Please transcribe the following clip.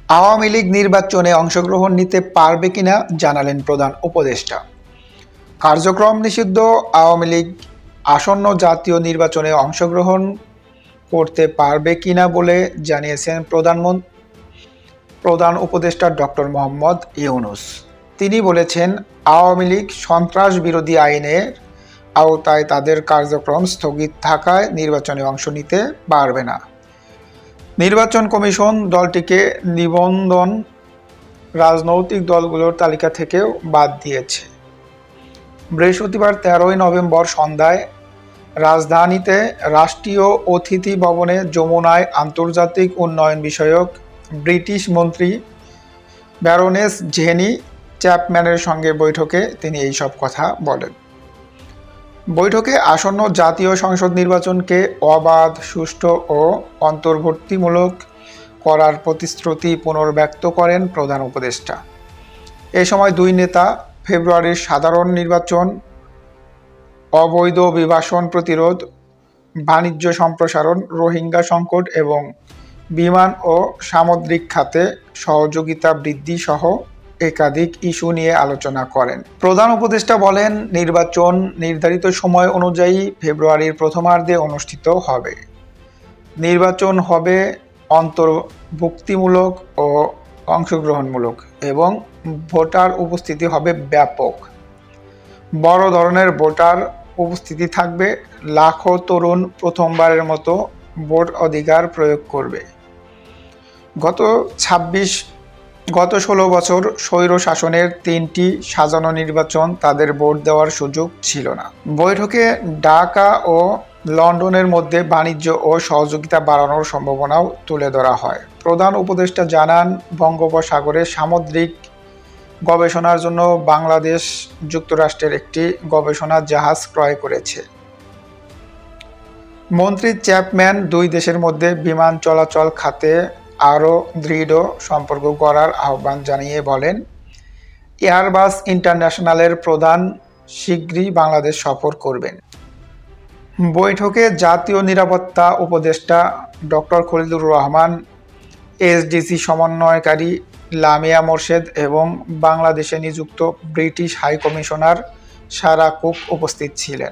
আওয়ামী লীগ নির্বাচনে অংশগ্রহণ নিতে পারবে কিনা জানালেন প্রধান উপদেষ্টা। কার্যক্রম নিষিদ্ধ আওয়ামী লীগ আসন্ন জাতীয় নির্বাচনে অংশগ্রহণ করতে পারবে কিনা বলে জানিয়েছেন প্রধান উপদেষ্টা ডক্টর মোহাম্মদ ইউনূস। তিনি বলেছেন, আওয়ামী লীগ সন্ত্রাস বিরোধী আইনের আওতায় তাদের কার্যক্রম স্থগিত থাকায় নির্বাচনে অংশ নিতে পারবে না। নির্বাচন কমিশন দলটিকে নিবন্ধন রাজনৈতিক দলগুলোর তালিকা থেকেও বাদ দিয়েছে। বৃহস্পতিবার 13 নভেম্বর সন্ধ্যায় রাজধানীতে রাষ্ট্রীয় অতিথি ভবনে যমুনায় আন্তর্জাতিক উন্নয়ন বিষয়ক ব্রিটিশ মন্ত্রী ব্যারোনেস জেনি চ্যাপম্যানের সঙ্গে বৈঠকে তিনি এইসব কথা বলেন। বৈঠকে আসন্ন জাতীয় সংসদ নির্বাচনকে অবাধ, সুষ্ঠু ও অন্তর্ভুক্তিমূলক করার প্রতিশ্রুতি পুনর্ব্যক্ত করেন প্রধান উপদেষ্টা। এ সময় দুই নেতা ফেব্রুয়ারির সাধারণ নির্বাচন, অবৈধ অভিবাসন প্রতিরোধ, বাণিজ্য সম্প্রসারণ, রোহিঙ্গা সংকট এবং বিমান ও সামুদ্রিক খাতে সহযোগিতা বৃদ্ধি সহ একাধিক ইস্যু নিয়ে আলোচনা করেন। প্রধান উপদেষ্টা বলেন, নির্বাচন নির্ধারিত সময় অনুযায়ী ফেব্রুয়ারির প্রথমার্ধে অনুষ্ঠিত হবে। নির্বাচন হবে অন্তর্ভুক্তিমূলক ও অংশগ্রহণমূলক এবং ভোটার উপস্থিতি হবে ব্যাপক। বড় ধরনের ভোটার উপস্থিতি থাকবে। লাখো তরুণ প্রথমবারের মতো ভোট অধিকার প্রয়োগ করবে। গত 16 বছর স্বৈর শাসনের 3টি সাজানো নির্বাচন তাদের ভোট দেওয়ার সুযোগ ছিল না। বৈঠকে ঢাকা ও লন্ডনের মধ্যে বাণিজ্য ও সহযোগিতা বাড়ানোর সম্ভাবনাও তুলে ধরা হয়। প্রধান উপদেষ্টা জানান, বঙ্গোপসাগরে সামুদ্রিক গবেষণার জন্য বাংলাদেশ যুক্তরাষ্ট্রের একটি গবেষণা জাহাজ ক্রয় করেছে। মন্ত্রী চ্যাপম্যান দুই দেশের মধ্যে বিমান চলাচল খাতে আরও দৃঢ় সম্পর্ক গড়ার আহ্বান জানিয়ে বলেন, এয়ারবাস ইন্টারন্যাশনালের প্রধান শীঘ্রই বাংলাদেশ সফর করবেন। বৈঠকে জাতীয় নিরাপত্তা উপদেষ্টা ডক্টর খলিলুর রহমান, এসডিজি সমন্বয়কারী লামিয়া মোরশেদ এবং বাংলাদেশে নিযুক্ত ব্রিটিশ হাইকমিশনার সারা কুক উপস্থিত ছিলেন।